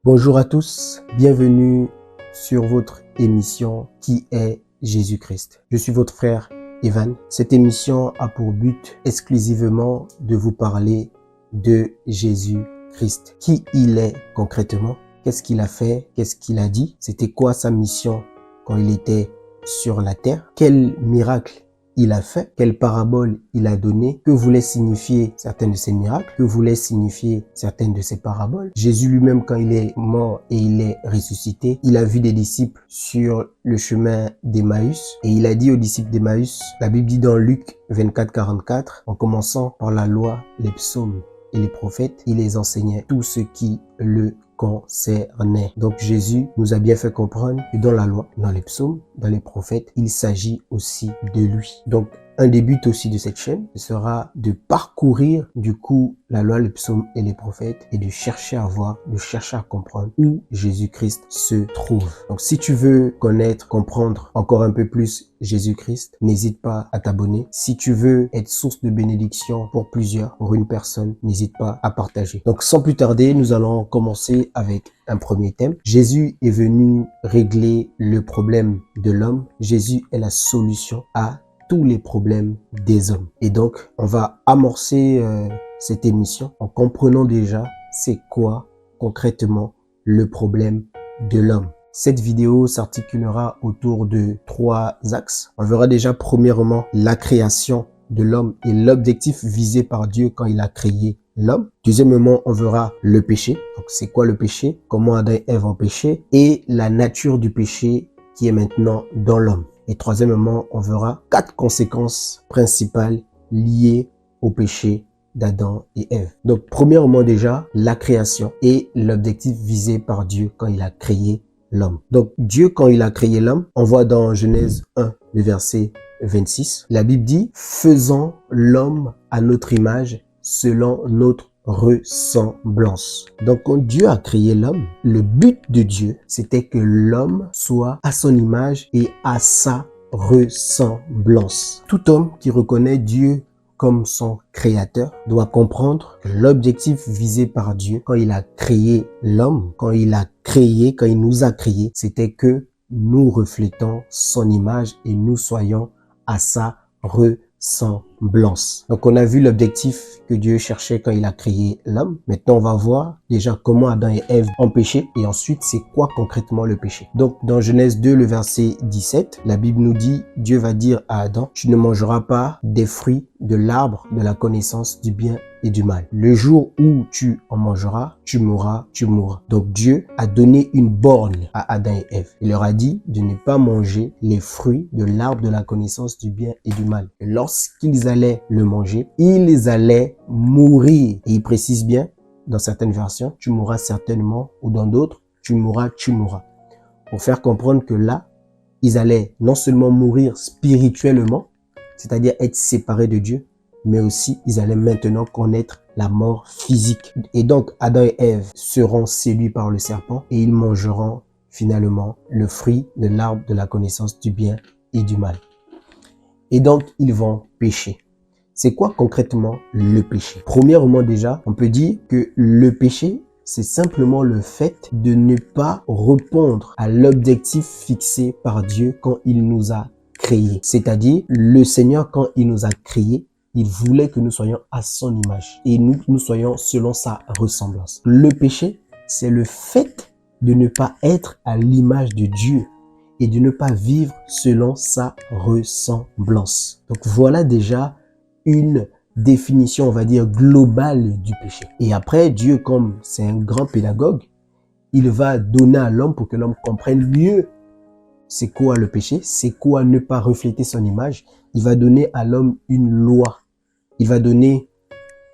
Bonjour à tous, bienvenue sur votre émission Qui est Jésus-Christ. Je suis votre frère Evan. Cette émission a pour but exclusivement de vous parler de Jésus-Christ. Qui il est concrètement, qu'est-ce qu'il a fait, qu'est-ce qu'il a dit, c'était quoi sa mission quand il était sur la terre, quel miracle il a fait, quelle parabole il a donné, que voulaient signifier certains de ces miracles, que voulaient signifier certaines de ces paraboles. Jésus lui-même, quand il est mort et il est ressuscité, il a vu des disciples sur le chemin d'Emmaüs et il a dit aux disciples d'Emmaüs, la Bible dit dans Luc 24, 44, en commençant par la loi, les psaumes et les prophètes, il les enseignait tout ce qui le concernait. Donc Jésus nous a bien fait comprendre que dans la loi, dans les psaumes, dans les prophètes, il s'agit aussi de lui. Donc un des buts aussi de cette chaîne sera de parcourir du coup la loi, les psaumes et les prophètes et de chercher à voir, de chercher à comprendre où Jésus-Christ se trouve. Donc si tu veux connaître, comprendre encore un peu plus Jésus-Christ, n'hésite pas à t'abonner. Si tu veux être source de bénédiction pour plusieurs, pour une personne, n'hésite pas à partager. Donc sans plus tarder, nous allons commencer avec un premier thème. Jésus est venu régler le problème de l'homme. Jésus est la solution à tous les problèmes des hommes. Et donc, on va amorcer cette émission en comprenant déjà c'est quoi concrètement le problème de l'homme. Cette vidéo s'articulera autour de 3 axes. On verra déjà premièrement la création de l'homme et l'objectif visé par Dieu quand il a créé l'homme. Deuxièmement, on verra le péché. Donc, c'est quoi le péché? Comment Adam et Ève ont péché? Et la nature du péché qui est maintenant dans l'homme. Et troisièmement, on verra 4 conséquences principales liées au péché d'Adam et Ève. Donc, premièrement déjà, la création et l'objectif visé par Dieu quand il a créé l'homme. Donc, Dieu, quand il a créé l'homme, on voit dans Genèse 1, le verset 26, la Bible dit « Faisons l'homme à notre image, selon notre ressemblance ». Donc, quand Dieu a créé l'homme, le but de Dieu, c'était que l'homme soit à son image et à sa ressemblance. Tout homme qui reconnaît Dieu comme son créateur doit comprendre que l'objectif visé par Dieu quand il a créé l'homme, quand il nous a créés, c'était que nous reflétons son image et nous soyons à sa ressemblance. Donc on a vu l'objectif que Dieu cherchait quand il a créé l'homme. Maintenant on va voir déjà comment Adam et Ève ont péché et ensuite c'est quoi concrètement le péché. Donc dans Genèse 2 le verset 17, la Bible nous dit, Dieu va dire à Adam, tu ne mangeras pas des fruits de l'arbre de la connaissance du bien et du mal. Le jour où tu en mangeras, tu mourras, tu mourras. Donc Dieu a donné une borne à Adam et Ève. Il leur a dit de ne pas manger les fruits de l'arbre de la connaissance du bien et du mal. Et lorsqu'ils allaient le manger, ils allaient mourir. Et il précise bien, dans certaines versions, tu mourras certainement, ou dans d'autres, tu mourras, tu mourras. Pour faire comprendre que là, ils allaient non seulement mourir spirituellement, c'est-à-dire être séparés de Dieu, mais aussi ils allaient maintenant connaître la mort physique. Et donc Adam et Ève seront séduits par le serpent et ils mangeront finalement le fruit de l'arbre de la connaissance du bien et du mal. Et donc ils vont pécher. C'est quoi concrètement le péché? Premièrement déjà, on peut dire que le péché, c'est simplement le fait de ne pas répondre à l'objectif fixé par Dieu quand il nous a créés. C'est-à-dire, le Seigneur, quand il nous a créés, il voulait que nous soyons à son image et nous soyons selon sa ressemblance. Le péché, c'est le fait de ne pas être à l'image de Dieu et de ne pas vivre selon sa ressemblance. Donc voilà déjà une définition, on va dire, globale du péché. Et après, Dieu, comme c'est un grand pédagogue, il va donner à l'homme pour que l'homme comprenne mieux c'est quoi le péché, c'est quoi ne pas refléter son image. Il va donner à l'homme une loi. Il va donner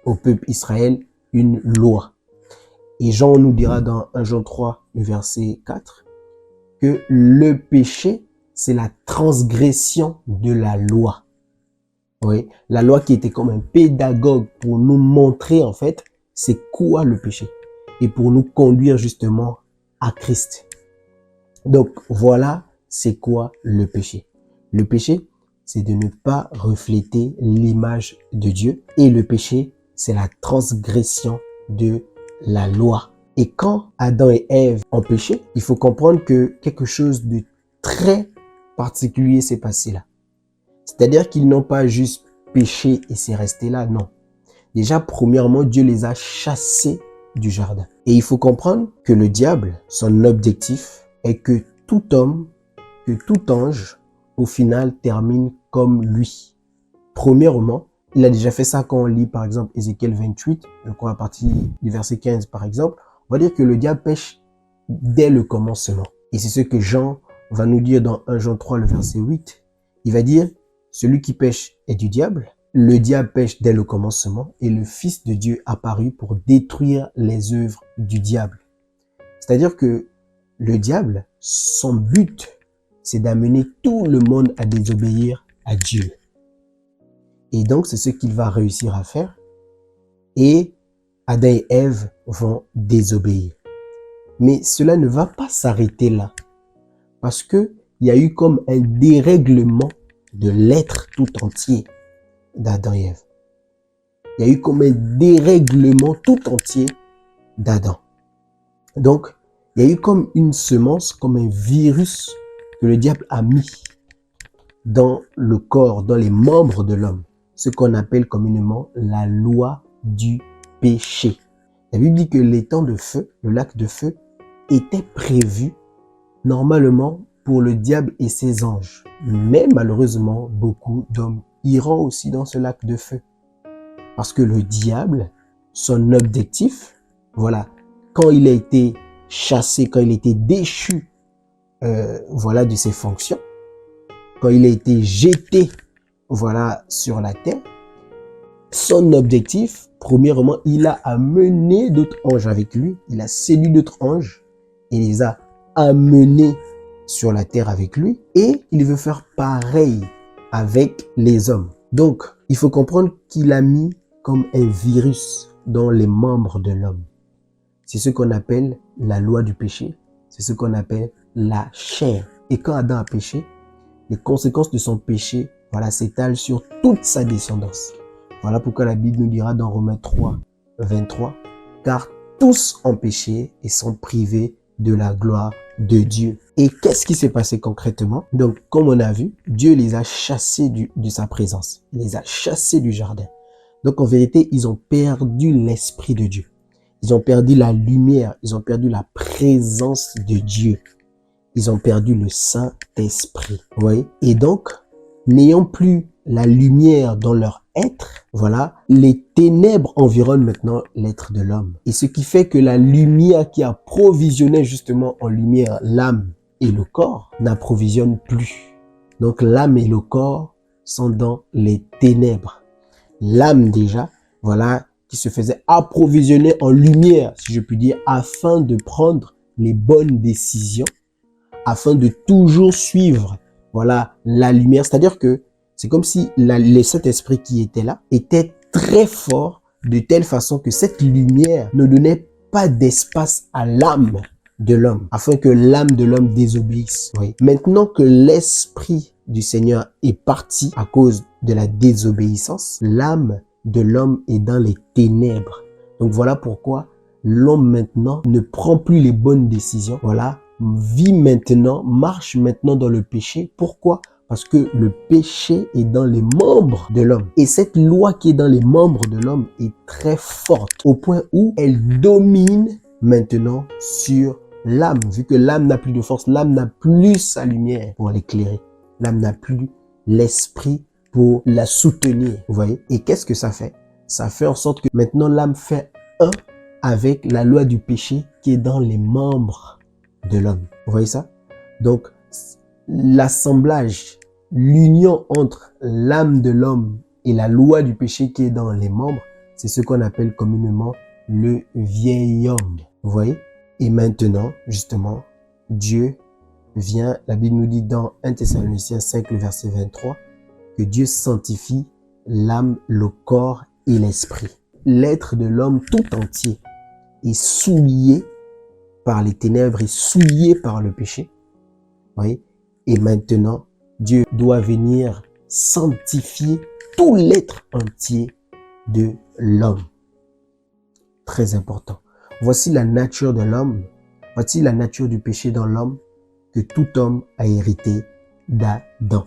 au peuple Israël une loi. Et Jean nous dira dans 1 Jean 3, le verset 4, que le péché, c'est la transgression de la loi. Oui, la loi qui était comme un pédagogue pour nous montrer en fait c'est quoi le péché et pour nous conduire justement à Christ. Donc voilà c'est quoi le péché. Le péché, c'est de ne pas refléter l'image de Dieu et le péché, c'est la transgression de la loi. Et quand Adam et Ève ont péché, il faut comprendre que quelque chose de très particulier s'est passé là. C'est-à-dire qu'ils n'ont pas juste péché et c'est resté là, non. Déjà, premièrement, Dieu les a chassés du jardin. Et il faut comprendre que le diable, son objectif est que tout homme, que tout ange, au final, termine comme lui. Premièrement, il a déjà fait ça quand on lit par exemple Ézéchiel 28, je crois à partir du verset 15 par exemple, on va dire que le diable pêche dès le commencement. Et c'est ce que Jean va nous dire dans 1 Jean 3, le verset 8. Il va dire, celui qui pêche est du diable, le diable pêche dès le commencement et le Fils de Dieu apparut pour détruire les œuvres du diable. C'est-à-dire que le diable, son but, c'est d'amener tout le monde à désobéir à Dieu. Et donc, c'est ce qu'il va réussir à faire. Et Adam et Ève vont désobéir. Mais cela ne va pas s'arrêter là. Parce que il y a eu comme un dérèglement de l'être tout entier d'Adam et Ève. Il y a eu comme un dérèglement tout entier d'Adam. Donc, il y a eu comme une semence, comme un virus que le diable a mis dans le corps, dans les membres de l'homme. Ce qu'on appelle communément la loi du péché. La Bible dit que l'étang de feu, le lac de feu, était prévu normalement pour le diable et ses anges. Mais malheureusement, beaucoup d'hommes iront aussi dans ce lac de feu. Parce que le diable, son objectif, voilà, quand il a été chassé, quand il a été déchu, voilà, de ses fonctions, quand il a été jeté, voilà, sur la terre, son objectif, premièrement, il a amené d'autres anges avec lui. Il a séduit d'autres anges et les a amenés sur la terre avec lui. Et il veut faire pareil avec les hommes. Donc, il faut comprendre qu'il a mis comme un virus dans les membres de l'homme. C'est ce qu'on appelle la loi du péché. C'est ce qu'on appelle la chair. Et quand Adam a péché, les conséquences de son péché, voilà, s'étalent sur toute sa descendance. Voilà pourquoi la Bible nous dira dans Romains 3, 23, « Car tous ont péché et sont privés de la gloire de Dieu. » Et qu'est-ce qui s'est passé concrètement? Donc, comme on a vu, Dieu les a chassés de sa présence. Il les a chassés du jardin. Donc, en vérité, ils ont perdu l'Esprit de Dieu. Ils ont perdu la lumière. Ils ont perdu la présence de Dieu. Ils ont perdu le Saint-Esprit. Vous voyez? Et donc, n'ayant plus la lumière dans leur être, voilà, les ténèbres environnent maintenant l'être de l'homme. Et ce qui fait que la lumière qui approvisionnait justement en lumière l'âme et le corps n'approvisionne plus. Donc l'âme et le corps sont dans les ténèbres. L'âme déjà, voilà, qui se faisait approvisionner en lumière, si je puis dire, afin de prendre les bonnes décisions, afin de toujours suivre, voilà, la lumière. C'est-à-dire que c'est comme si le Saint-Esprit qui était là était très fort de telle façon que cette lumière ne donnait pas d'espace à l'âme de l'homme, afin que l'âme de l'homme désobéisse. Oui. Maintenant que l'Esprit du Seigneur est parti à cause de la désobéissance, l'âme de l'homme est dans les ténèbres. Donc voilà pourquoi l'homme maintenant ne prend plus les bonnes décisions. Voilà, vit maintenant, marche maintenant dans le péché. Pourquoi? Parce que le péché est dans les membres de l'homme. Et cette loi qui est dans les membres de l'homme est très forte, au point où elle domine maintenant sur l'âme. Vu que l'âme n'a plus de force, l'âme n'a plus sa lumière pour l'éclairer. L'âme n'a plus l'esprit pour la soutenir. Vous voyez? Et qu'est-ce que ça fait? Ça fait en sorte que maintenant l'âme fait un avec la loi du péché qui est dans les membres de l'homme. Vous voyez ça? Donc, l'assemblage, l'union entre l'âme de l'homme et la loi du péché qui est dans les membres, c'est ce qu'on appelle communément le vieil homme. Vous voyez? Et maintenant, justement, Dieu vient, la Bible nous dit dans 1 Thessaloniciens 5, le verset 23, que Dieu sanctifie l'âme, le corps et l'esprit. L'être de l'homme tout entier est souillé par les ténèbres, est souillé par le péché. Vous voyez? Et maintenant, Dieu doit venir sanctifier tout l'être entier de l'homme. Très important. Voici la nature de l'homme, voici la nature du péché dans l'homme que tout homme a hérité d'Adam.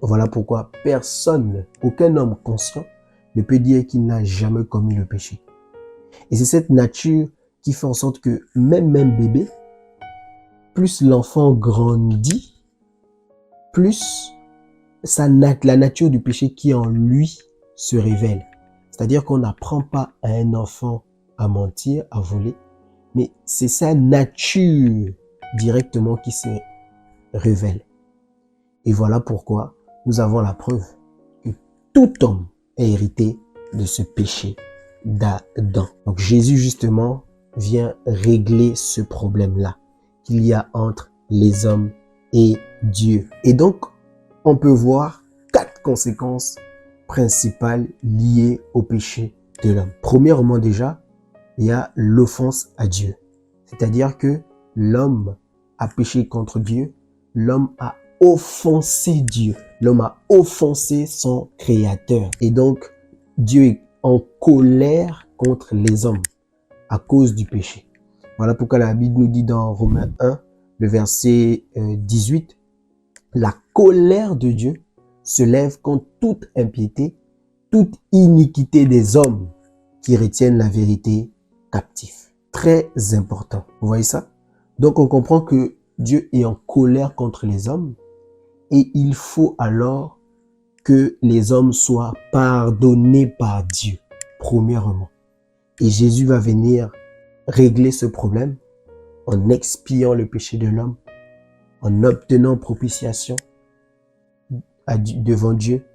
Voilà pourquoi personne, aucun homme conscient ne peut dire qu'il n'a jamais commis le péché. Et c'est cette nature qui fait en sorte que même bébé, plus l'enfant grandit, plus la nature du péché qui est en lui se révèle. C'est-à-dire qu'on n'apprend pas à un enfant à mentir, à voler, mais c'est sa nature directement qui se révèle. Et voilà pourquoi nous avons la preuve que tout homme est hérité de ce péché d'Adam. Donc Jésus justement vient régler ce problème-là qu'il y a entre les hommes et Dieu. Et donc, on peut voir 4 conséquences principales liées au péché de l'homme. Premièrement déjà, il y a l'offense à Dieu. C'est-à-dire que l'homme a péché contre Dieu, l'homme a offensé Dieu, l'homme a offensé son Créateur. Et donc, Dieu est en colère contre les hommes à cause du péché. Voilà pourquoi la Bible nous dit dans Romains 1, le verset 18, la colère de Dieu se lève contre toute impiété, toute iniquité des hommes qui retiennent la vérité captif. Très important. Vous voyez ça? Donc on comprend que Dieu est en colère contre les hommes et il faut alors que les hommes soient pardonnés par Dieu, premièrement. Et Jésus va venir régler ce problème en expiant le péché de l'homme, en obtenant propitiation devant Dieu.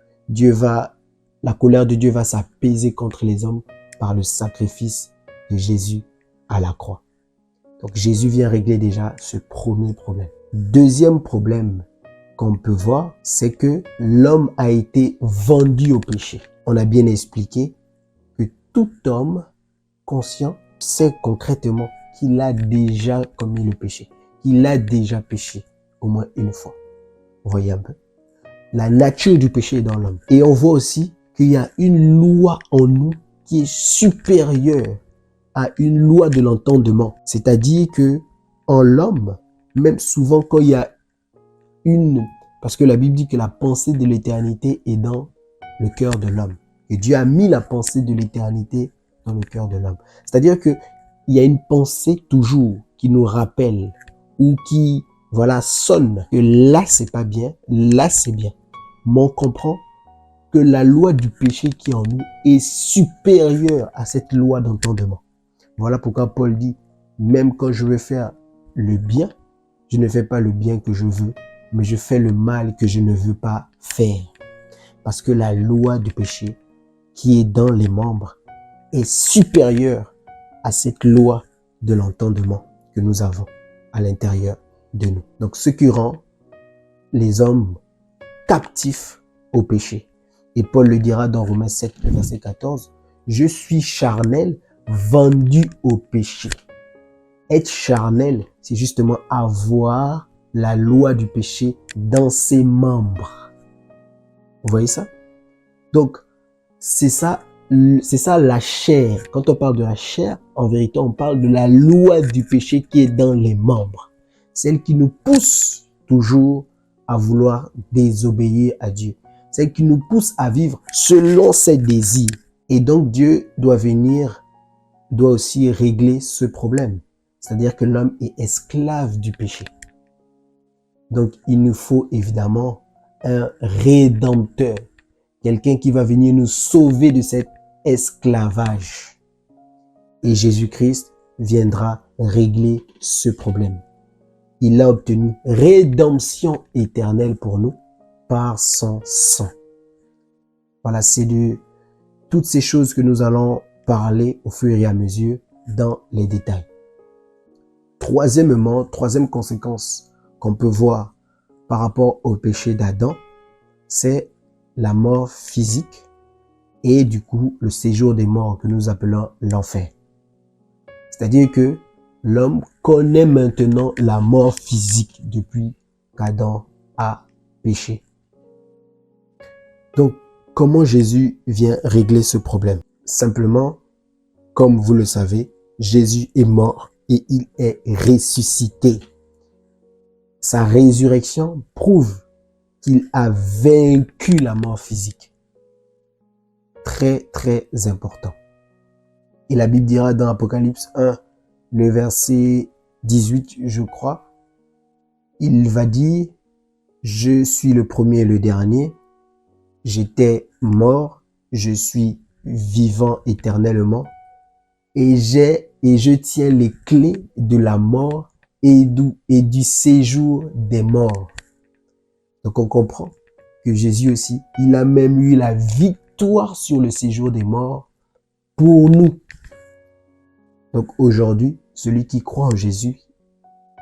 La colère de Dieu va s'apaiser contre les hommes par le sacrifice de Jésus à la croix. Donc Jésus vient régler déjà ce premier problème. Deuxième problème qu'on peut voir, c'est que l'homme a été vendu au péché. On a bien expliqué que tout homme conscient sait concrètement qu'il a déjà commis le péché, qu'il a déjà péché au moins une fois. Vous voyez un peu? La nature du péché est dans l'homme. Et on voit aussi qu'il y a une loi en nous qui est supérieure à une loi de l'entendement. C'est-à-dire que en l'homme, même souvent quand il y a parce que la Bible dit que la pensée de l'éternité est dans le cœur de l'homme. Et Dieu a mis la pensée de l'éternité dans le cœur de l'homme. C'est-à-dire que il y a une pensée toujours qui nous rappelle ou qui, sonne que là c'est pas bien, là c'est bien. Mais on comprend que la loi du péché qui est en nous est supérieure à cette loi d'entendement. Voilà pourquoi Paul dit, même quand je veux faire le bien, je ne fais pas le bien que je veux, mais je fais le mal que je ne veux pas faire. Parce que la loi du péché qui est dans les membres est supérieure à cette loi de l'entendement que nous avons à l'intérieur de nous. Donc, ce qui rend les hommes captifs au péché. Et Paul le dira dans Romains 7, verset 14, « Je suis charnel, vendu au péché. » Être charnel, c'est justement avoir la loi du péché dans ses membres. Vous voyez ça? Donc, c'est ça la chair. Quand on parle de la chair, en vérité, on parle de la loi du péché qui est dans les membres. Celle qui nous pousse toujours à vouloir désobéir à Dieu. Celle qui nous pousse à vivre selon ses désirs. Et donc, Dieu doit aussi régler ce problème. C'est-à-dire que l'homme est esclave du péché. Donc, il nous faut évidemment un rédempteur. Quelqu'un qui va venir nous sauver de cet esclavage. Et Jésus-Christ viendra régler ce problème. Il a obtenu rédemption éternelle pour nous par son sang. Voilà, c'est de toutes ces choses que nous allons parler au fur et à mesure dans les détails. Troisièmement, troisième conséquence qu'on peut voir par rapport au péché d'Adam, c'est la mort physique et du coup le séjour des morts que nous appelons l'enfer. C'est-à-dire que l'homme connaît maintenant la mort physique depuis qu'Adam a péché. Donc, comment Jésus vient régler ce problème? Simplement, comme vous le savez, Jésus est mort et il est ressuscité. Sa résurrection prouve qu'il a vaincu la mort physique. Très, très important. Et la Bible dira dans Apocalypse 1, le verset 18, je crois, il va dire, je suis le premier et le dernier, j'étais mort, je suis vivant éternellement, et je tiens les clés de la mort et du séjour des morts. Donc on comprend que Jésus aussi, il a même eu la victoire sur le séjour des morts pour nous. Donc aujourd'hui, celui qui croit en Jésus,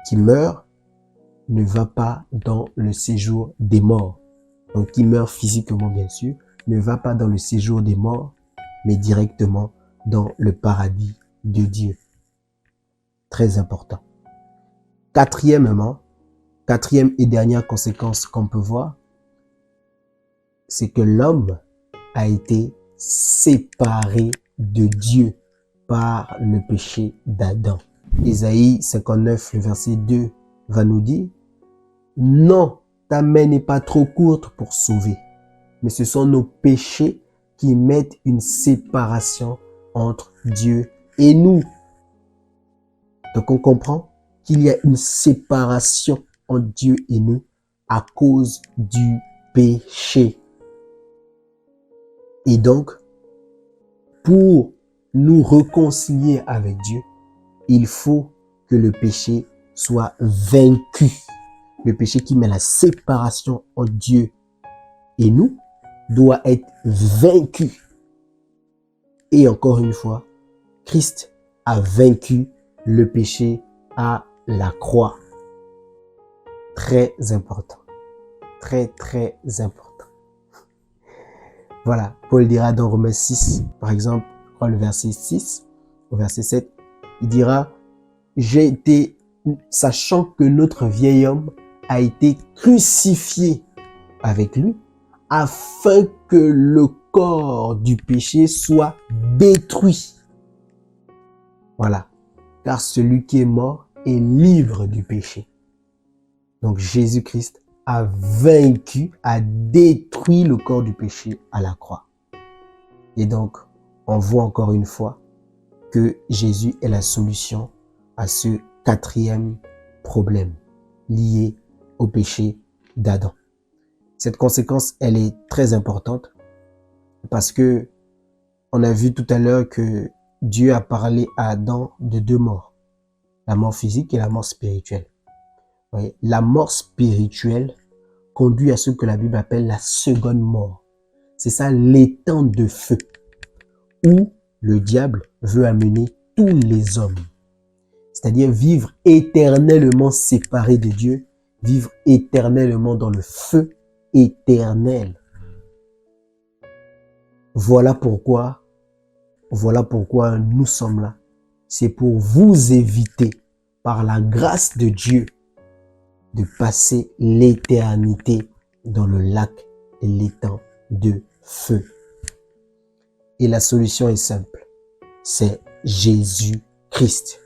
qui meurt, ne va pas dans le séjour des morts. Donc qui meurt physiquement bien sûr, ne va pas dans le séjour des morts, mais directement dans le paradis de Dieu. Très important. Quatrièmement, quatrième et dernière conséquence qu'on peut voir, c'est que l'homme a été séparé de Dieu par le péché d'Adam. Ésaïe 59, le verset 2 va nous dire, « Non, ta main n'est pas trop courte pour sauver, mais ce sont nos péchés qui mettent une séparation entre Dieu et nous. » Donc on comprend qu'il y a une séparation entre Dieu et nous à cause du péché. Et donc, pour nous réconcilier avec Dieu, il faut que le péché soit vaincu. Le péché qui met la séparation entre Dieu et nous doit être vaincu. Et encore une fois, Christ a vaincu le péché à la croix. Très important. Très, très important. Voilà, Paul dira dans Romains 6, par exemple, le verset 6, au verset 7, il dira, j'ai été, sachant que notre vieil homme a été crucifié avec lui, afin que le corps du péché soit détruit. Voilà, car celui qui est mort est libre du péché. Donc Jésus-Christ a vaincu, a détruit le corps du péché à la croix. Et donc, on voit encore une fois que Jésus est la solution à ce quatrième problème lié au péché d'Adam. Cette conséquence, elle est très importante parce que on a vu tout à l'heure que Dieu a parlé à Adam de deux morts, la mort physique et la mort spirituelle. Oui, la mort spirituelle conduit à ce que la Bible appelle la seconde mort. C'est ça l'étang de feu où le diable veut amener tous les hommes. C'est-à-dire vivre éternellement séparés de Dieu, vivre éternellement dans le feu éternel. Voilà pourquoi nous sommes là. C'est pour vous éviter, par la grâce de Dieu, de passer l'éternité dans le lac et l'étang de feu. Et la solution est simple, c'est Jésus-Christ.